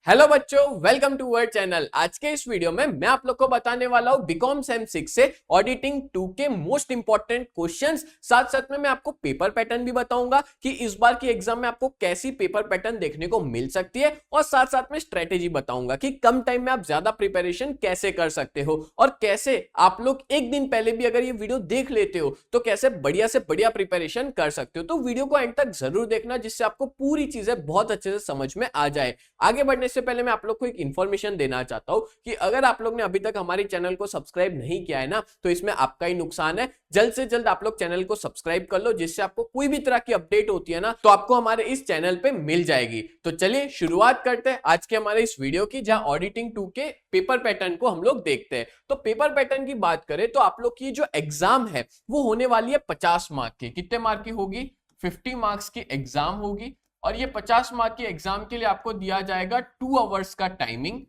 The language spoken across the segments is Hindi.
हेलो बच्चों, वेलकम टू वर्ड चैनल। आज के इस वीडियो में मैं आप लोग को बताने वाला हूं बीकॉम सेम 6 से ऑडिटिंग 2 के मोस्ट इंपॉर्टेंट क्वेश्चंस। साथ साथ में मैं आपको पेपर पैटर्न भी बताऊंगा कि इस बार की एग्जाम में आपको कैसी पेपर पैटर्न देखने को मिल सकती है, और साथ साथ में स्ट्रेटेजी बताऊंगा कि कम टाइम में आप ज्यादा प्रिपरेशन कैसे कर सकते हो और कैसे आप लोग एक दिन पहले भी अगर ये वीडियो देख लेते हो तो कैसे बढ़िया से बढ़िया प्रिपरेशन कर सकते हो। तो वीडियो को एंड तक जरूर देखना, जिससे आपको पूरी चीजें बहुत अच्छे से समझ में आ जाए। आगे बढ़ने से पहले मैं आप लोग को एक इंफॉर्मेशन देना चाहता हूं कि अगर आप लोग ने अभी तक हमारे चैनल को सब्सक्राइब नहीं किया है ना, तो इसमें आपका ही नुकसान है। जल्द से जल्द आप लोग चैनल को सब्सक्राइब कर लो, जिससे आपको कोई भी तरह की अपडेट होती है ना तो आपको हमारे इस चैनल पे मिल जाएगी। तो चलिए शुरुआत करते हैं आज के हमारे इस वीडियो की, जहां ऑडिटिंग 2 के पेपर पैटर्न को हम लोग देखते हैं। तो पेपर पैटर्न की बात करें तो आप लोग की जो एग्जाम है वो होने वाली है 50 मार्क की। कितने मार्क की होगी? 50 मार्क्स की एग्जाम होगी, और ये 50 मार्क की एग्जाम के लिए आपको दिया जाएगा 2 आवर्स का टाइमिंग,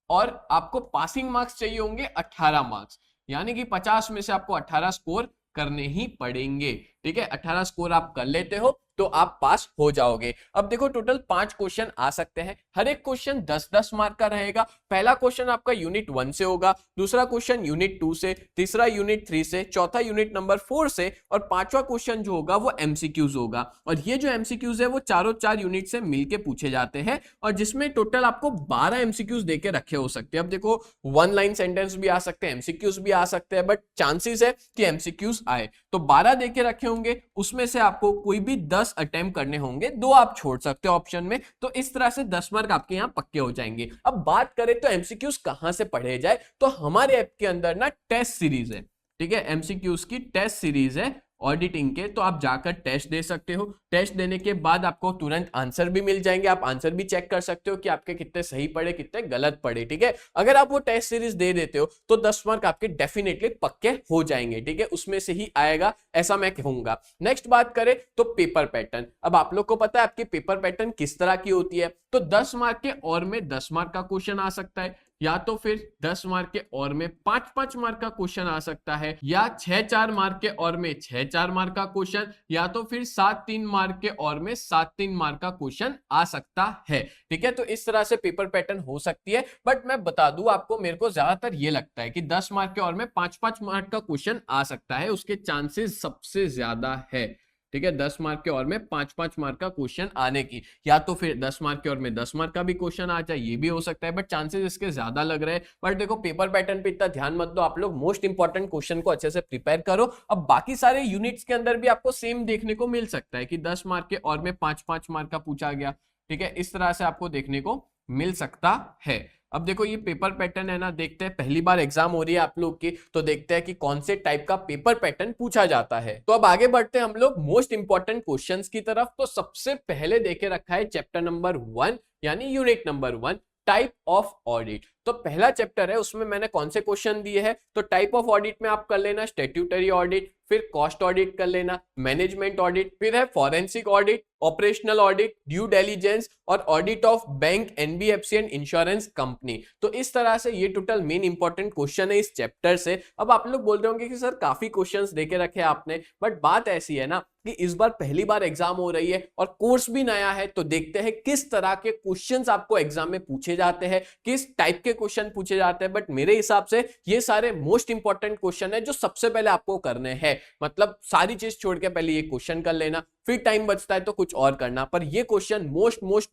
और आपको पासिंग मार्क्स चाहिए होंगे 18 मार्क्स, यानी कि 50 में से आपको 18 स्कोर करने ही पड़ेंगे। ठीक है, 18 स्कोर आप कर लेते हो तो आप पास हो जाओगे। अब देखो, टोटल 5 क्वेश्चन आ सकते हैं, हर एक क्वेश्चन 10-10 मार्क का रहेगा। पहला क्वेश्चन आपका यूनिट 1 से होगा, दूसरा क्वेश्चन यूनिट 2 से, तीसरा यूनिट 3 से, चौथा यूनिट नंबर 4 से, और पांचवा क्वेश्चन जो होगा वो एमसीक्यूज होगा। और ये जो एमसीक्यूज है वो चारों 4 यूनिट से मिलके पूछे जाते हैं, और जिसमें टोटल आपको 12 एमसीक्यूज देके रखे हो सकते हैं। अब देखो, 1 लाइन सेंटेंस भी आ सकते हैं, एमसीक्यूज भी आ सकते हैं, बट चांसेस है कि एमसीक्यूज आए। तो 12 देके रखे होंगे, उसमें से आपको कोई भी 10 अटेम्प्ट करने होंगे, 2 आप छोड़ सकते हो ऑप्शन में। तो इस तरह से 10 मार्क आपके यहां पक्के हो जाएंगे। अब बात करें तो एमसीक्यूज कहां से पढ़े जाए, तो हमारे ऐप के अंदर ना टेस्ट सीरीज है। ठीक है, एमसीक्यूज की टेस्ट सीरीज है ऑडिटिंग के, तो आप जाकर टेस्ट दे सकते हो। टेस्ट देने के बाद आपको तुरंत आंसर भी मिल जाएंगे, आप आंसर भी चेक कर सकते हो कि आपके कितने सही पड़े कितने गलत पड़े। ठीक है, अगर आप वो टेस्ट सीरीज दे देते हो तो 10 मार्क आपके डेफिनेटली पक्के हो जाएंगे। ठीक है, उसमें से ही आएगा, ऐसा मैं कहूंगा। नेक्स्ट बात करें तो पेपर पैटर्न। अब आप लोग को पता है आपकी पेपर पैटर्न किस तरह की होती है, तो 10 मार्क के और में 10 मार्क का क्वेश्चन आ सकता है, या तो फिर 10 मार्क के और में 5-5 मार्क का क्वेश्चन आ सकता है, या 6-4 मार्क के और में 6-4 मार्क का क्वेश्चन, या तो फिर 7-3 मार्क के और में 7-3 मार्क का क्वेश्चन आ सकता है। ठीक है, तो इस तरह से पेपर पैटर्न हो सकती है। बट मैं बता दूं आपको, मेरे को ज्यादातर ये लगता है कि 10 मार्क के और में 5-5 मार्क का क्वेश्चन आ सकता है, उसके चांसेस सबसे ज्यादा है। ठीक है, 10 मार्क के और में 5-5 मार्क का क्वेश्चन आने की, या तो फिर 10 मार्क के और में 10 मार्क का भी क्वेश्चन आ जाए, ये भी हो सकता है, बट चांसेस इसके ज्यादा लग रहे हैं। बट देखो, पेपर पैटर्न पे इतना ध्यान मत दो, आप लोग मोस्ट इंपॉर्टेंट क्वेश्चन को अच्छे से प्रिपेयर करो। अब बाकी सारे यूनिट्स के अंदर भी आपको सेम देखने को मिल सकता है कि 10 मार्क के और में 5-5 मार्क का पूछा गया। ठीक है, इस तरह से आपको देखने को मिल सकता है। अब देखो, ये पेपर पैटर्न है ना, देखते हैं, पहली बार एग्जाम हो रही है आप लोग की, तो देखते हैं कि कौन से टाइप का पेपर पैटर्न पूछा जाता है। तो अब आगे बढ़ते हैं हम लोग मोस्ट इंपॉर्टेंट क्वेश्चंस की तरफ। तो सबसे पहले देखे रखा है चैप्टर नंबर 1, यानी unit number 1, type of audit. तो पहला चैप्टर है, उसमें मैंने कौन से क्वेश्चन दिए हैं, तो टाइप ऑफ ऑडिट में आप कर लेना स्टैट्यूटरी ऑडिट, फिर कॉस्ट ऑडिट कर लेना, मैनेजमेंट ऑडिट, फिर है forensic audit, operational audit, due diligence, और audit of bank, NBFC and insurance company. तो इस तरह से ये टोटल मेन इंपॉर्टेंट क्वेश्चन है इस चैप्टर से। अब आप लोग बोल रहे होंगे कि सर काफी क्वेश्चंस देके रखे आपने, बट बात ऐसी है ना कि इस बार पहली बार एग्जाम हो रही है और कोर्स भी नया है, तो देखते हैं किस तरह के क्वेश्चंस आपको एग्जाम में पूछे जाते हैं, किस टाइप के क्वेश्चन पूछे जाते हैं। बट मेरे हिसाब से ये सारे मोस्ट इंपॉर्टेंट क्वेश्चन है जो सबसे पहले आपको करने हैं। मतलब सारी चीज छोड़ के पहले ये क्वेश्चन कर लेना, फिर टाइम बचता है तो कुछ और करना, पर ये क्वेश्चन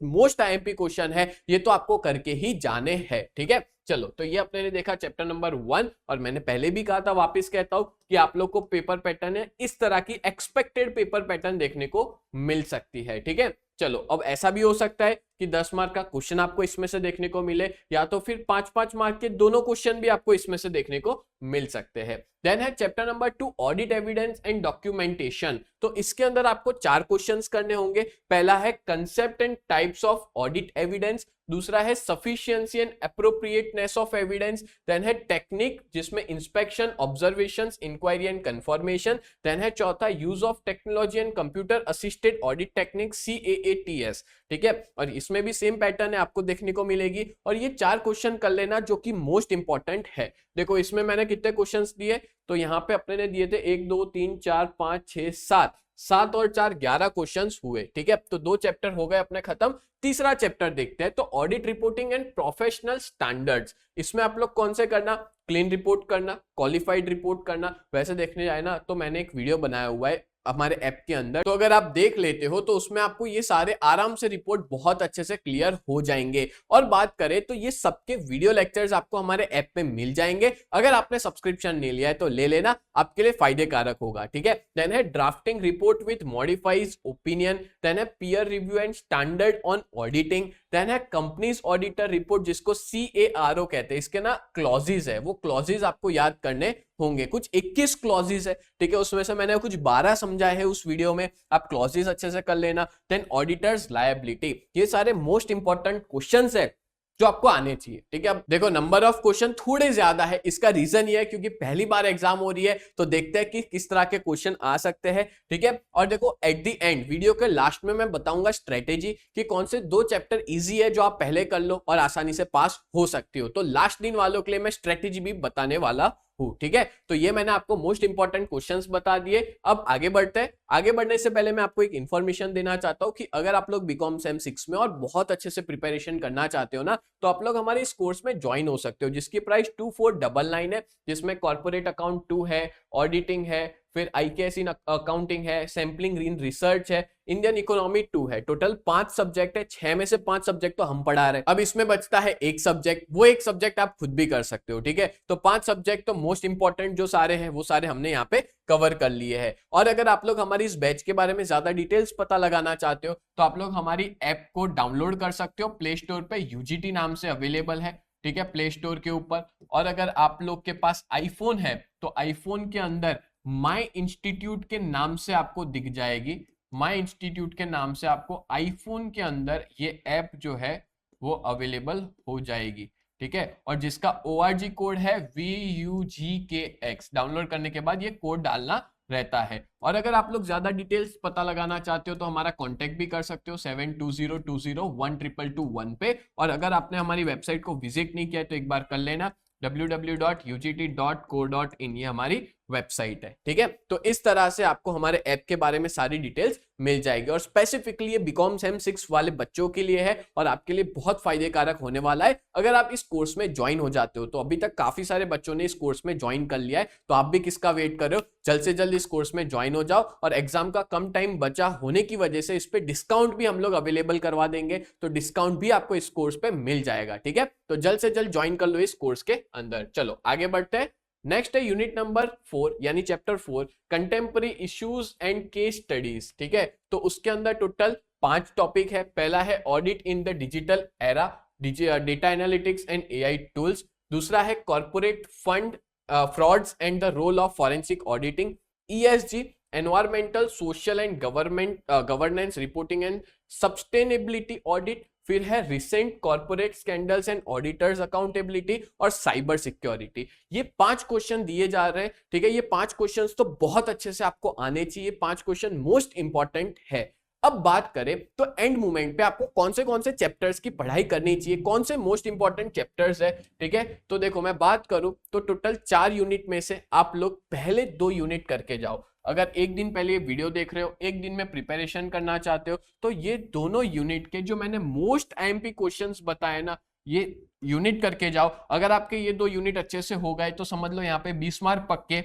मोस्ट आईएमपी क्वेश्चन है, ये तो आपको करके ही जाने हैं। ठीक है, चलो, तो ये अपने ने देखा चैप्टर नंबर 1, और मैंने पहले भी कहा था, वापस कहता हूं कि आप लोग को पेपर पैटर्न है इस तरह की एक्सपेक्टेड पेपर पैटर्न देखने को मिल सकती है। ठीक है, चलो, अब ऐसा भी हो सकता है कि 10 मार्क का क्वेश्चन आपको इसमें से देखने को मिले, या तो फिर 5-5 मार्क के दोनों क्वेश्चन भी आपको इसमें से देखने को मिल सकते हैं। देन है chapter number 2, audit evidence and documentation. तो इसके अंदर आपको 4 क्वेश्चंस करने होंगे। पहला है concept and types of audit evidence, दूसरा है sufficiency and appropriateness of evidence, then है टेक्निक जिसमें inspection, observations, inquiry and confirmation, then है चौथा use of technology and computer assisted audit technique, CAATS। ठीक है, और इसमें भी सेम पैटर्न है आपको देखने को मिलेगी, और ये 4 क्वेश्चन कर लेना जो कि मोस्ट इंपॉर्टेंट है। देखो, इसमें मैंने कितने क्वेश्चंस दिए, तो यहाँ पे अपने ने दिए थे 1 2 3 4 5 6 7 7 और 4 11 क्वेश्चंस हुए। ठीक है, तो 2 चैप्टर हो गए अपने खत्म। तीसरा चैप्टर देखते हैं। तो audit reporting and professional standards, इसमें आप लोग कौन से करना, क्लीन रिपोर्ट करना, क्वालिफाइड रिपोर्ट करना। वैसे देखने जाए ना तो मैंने एक वीडियो बनाया हुआ है हमारे ऐप के अंदर, तो अगर आप देख लेते हो तो उसमें आपको ये सारे आराम से रिपोर्ट बहुत अच्छे से क्लियर हो जाएंगे। और बात करें तो ये सबके वीडियो लेक्चर्स आपको हमारे ऐप पे मिल जाएंगे। अगर आपने सब्सक्रिप्शन नहीं लिया है तो ले लेना, आपके लिए फायदे कारक होगा। ठीक है, देन है drafting report with modifies opinion, then है peer review and standard on auditing, then है कंपनीज ऑडिटर रिपोर्ट जिसको CARO कहते हैं। इसके ना क्लॉजेज है, वो क्लॉजेज आपको याद करने होंगे। कुछ 21 क्लॉजेज है। ठीक है, उसमें से मैंने कुछ 12 समझाए हैं उस वीडियो में, आप क्लॉजेज अच्छे से कर लेना। देन ऑडिटर्स लायबिलिटी, ये सारे मोस्ट इंपॉर्टेंट क्वेश्चंस है जो आपको आने चाहिए। ठीक है, अब देखो नंबर ऑफ क्वेश्चन थोड़े ज्यादा है, इसका रीजन ये है क्योंकि पहली बार एग्जाम हो रही है, तो देखते हैं कि किस तरह के क्वेश्चन आ सकते हैं। ठीक है, और देखो एट द एंड वीडियो के लास्ट में मैं बताऊंगा स्ट्रेटेजी कि कौन से 2 चैप्टर इजी है जो आप पहले कर लो और आसानी से पास हो सकती हो। तो लास्ट दिन वालों के लिए मैं स्ट्रेटेजी भी बताने वाला। ठीक है, तो ये मैंने आपको मोस्ट इंपॉर्टेंट क्वेश्चंस बता दिए। अब आगे बढ़ते हैं। आगे बढ़ने से पहले मैं आपको एक इंफॉर्मेशन देना चाहता हूं कि अगर आप लोग बीकॉम सेम 6 में और बहुत अच्छे से प्रिपरेशन करना चाहते हो ना, तो आप लोग हमारे इस कोर्स में ज्वाइन हो सकते हो जिसकी प्राइस 2499 है, जिसमें कॉर्पोरेट अकाउंट 2 है, ऑडिटिंग है, फिर IKS इन अकाउंटिंग है, सैम्पलिंग इन रिसर्च है, इंडियन इकोनॉमी 2 है। टोटल 5 सब्जेक्ट है, 6 में से 5 सब्जेक्ट तो हम पढ़ा रहे हैं। अब इसमें बचता है एक सब्जेक्ट, वो एक सब्जेक्ट आप खुद भी कर सकते हो। ठीक है, तो 5 सब्जेक्ट तो मोस्ट इंपॉर्टेंट जो सारे हैं वो सारे हमने यहाँ पे कवर कर लिए हैं। और अगर आप लोग हमारी इस बैच के बारे में ज्यादा डिटेल्स पता लगाना चाहते हो तो आप लोग हमारी ऐप को डाउनलोड कर सकते हो प्ले स्टोर पे, UGT नाम से अवेलेबल है। ठीक है, प्ले स्टोर के ऊपर। और अगर आप लोग के पास आईफोन है तो आईफोन के अंदर माई इंस्टीट्यूट के नाम से आपको दिख जाएगी। माई इंस्टीट्यूट के नाम से आपको आईफोन के अंदर ये ऐप जो है वो अवेलेबल हो जाएगी। ठीक है, और जिसका ORG कोड है VUGKX, डाउनलोड करने के बाद ये कोड डालना रहता है। और अगर आप लोग ज्यादा डिटेल्स पता लगाना चाहते हो तो हमारा कांटेक्ट भी कर सकते हो 7202012221 पे। और अगर आपने हमारी वेबसाइट को विजिट नहीं किया तो एक बार कर लेना, www.ugt.co.in, ये हमारी वेबसाइट है। ठीक है, तो इस तरह से आपको हमारे ऐप के बारे में सारी डिटेल्स मिल जाएगी। और स्पेसिफिकली ये बीकॉम सेम 6 वाले बच्चों के लिए है और आपके लिए बहुत फायदे कारक होने वाला है अगर आप इस कोर्स में ज्वाइन हो जाते हो। तो अभी तक काफी सारे बच्चों ने इस कोर्स में ज्वाइन कर लिया है, तो आप भी किसका वेट कर रहे हो, जल्द से जल्द इस कोर्स में ज्वाइन हो जाओ। और एग्जाम का कम टाइम बचा होने की वजह से इस पे डिस्काउंट भी हम लोग अवेलेबल करवा देंगे, तो डिस्काउंट भी आपको इस कोर्स पे मिल जाएगा। ठीक है, तो जल्द से जल्द ज्वाइन कर लो इस कोर्स के अंदर। चलो आगे बढ़ते हैं। नेक्स्ट है यूनिट नंबर 4 यानी chapter 4, contemporary issues and case studies. ठीक है, तो उसके अंदर टोटल 5 टॉपिक है। पहला है audit in the digital era, data analytics and AI tools. दूसरा है corporate fund frauds and the role of forensic auditing, ESG, environmental social and governance reporting and sustainability audit. फिर है recent corporate scandals and auditors accountability और साइबर सिक्योरिटी। ये 5 क्वेश्चन दिए जा रहे हैं। ठीक है, ये 5 क्वेश्चन तो बहुत अच्छे से आपको आने चाहिए। 5 क्वेश्चन मोस्ट इंपॉर्टेंट है। अब बात करें तो एंड मोमेंट पे आपको कौन से चैप्टर्स की पढ़ाई करनी चाहिए, कौन से मोस्ट इंपॉर्टेंट चैप्टर्स है। ठीक है, तो देखो मैं बात करूं तो टोटल 4 यूनिट में से आप लोग पहले 2 यूनिट करके जाओ। अगर एक दिन पहले ये वीडियो देख रहे हो, एक दिन में प्रिपरेशन करना चाहते हो, तो ये दोनों यूनिट के जो मैंने मोस्ट IMP क्वेश्चंस बताए ना, ये यूनिट करके जाओ। अगर आपके ये 2 यूनिट अच्छे से हो गए तो समझ लो यहाँ पे 20 मार्क पक्के।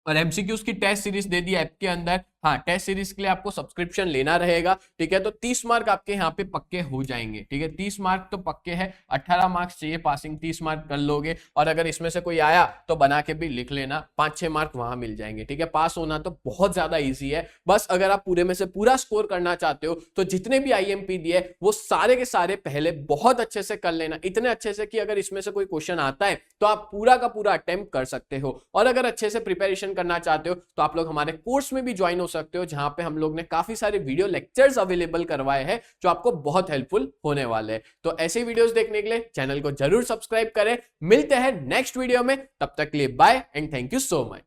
और MCQs की टेस्ट सीरीज दे दी ऐप के अंदर। हाँ, टेस्ट सीरीज के लिए आपको सब्सक्रिप्शन लेना रहेगा। ठीक है, तो 30 मार्क आपके यहाँ पे पक्के हो जाएंगे। ठीक है, 30 मार्क तो पक्के है। 18 मार्क्स चाहिए पासिंग, 30 मार्क कर लोगे। और अगर इसमें से कोई आया तो बना के भी लिख लेना, 5-6 मार्क वहां मिल जाएंगे। ठीक है, पास होना तो बहुत ज्यादा ईजी है। बस अगर आप पूरे में से पूरा स्कोर करना चाहते हो तो जितने भी IMP दिए वो सारे के सारे पहले बहुत अच्छे से कर लेना, इतने अच्छे से कि अगर इसमें से कोई क्वेश्चन आता है तो आप पूरा का पूरा अटेम्प्ट कर सकते हो। और अगर अच्छे से प्रिपरेशन करना चाहते हो तो आप लोग हमारे कोर्स में भी ज्वाइन हो सकते हो, जहां पे हम लोग ने काफी सारे वीडियो लेक्चर्स अवेलेबल करवाए हैं जो आपको बहुत हेल्पफुल होने वाले हैं। तो ऐसे वीडियोस देखने के लिए चैनल को जरूर सब्सक्राइब करें। मिलते हैं नेक्स्ट वीडियो में, तब तक के लिए bye and thank you so much.